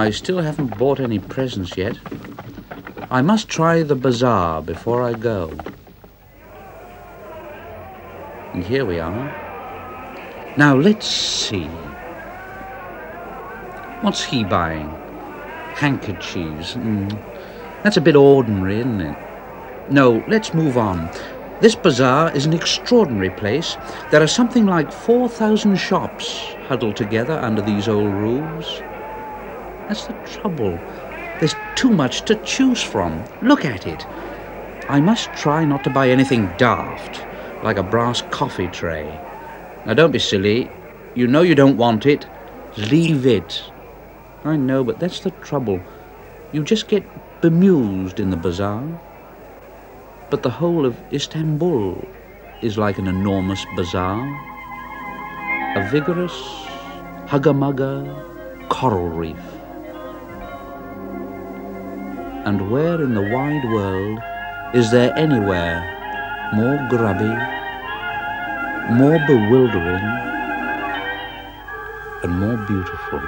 I still haven't bought any presents yet. I must try the bazaar before I go. And here we are. Now let's see. What's he buying? Handkerchiefs. That's a bit ordinary, isn't it? No, let's move on. This bazaar is an extraordinary place. There are something like 4,000 shops huddled together under these old roofs. That's the trouble. There's too much to choose from. Look at it. I must try not to buy anything daft, like a brass coffee tray. Now don't be silly. You know you don't want it. Leave it. I know, but that's the trouble. You just get bemused in the bazaar. But the whole of Istanbul is like an enormous bazaar. A vigorous, hugger-mugger coral reef. And where in the wide world is there anywhere more grubby, more bewildering, and more beautiful?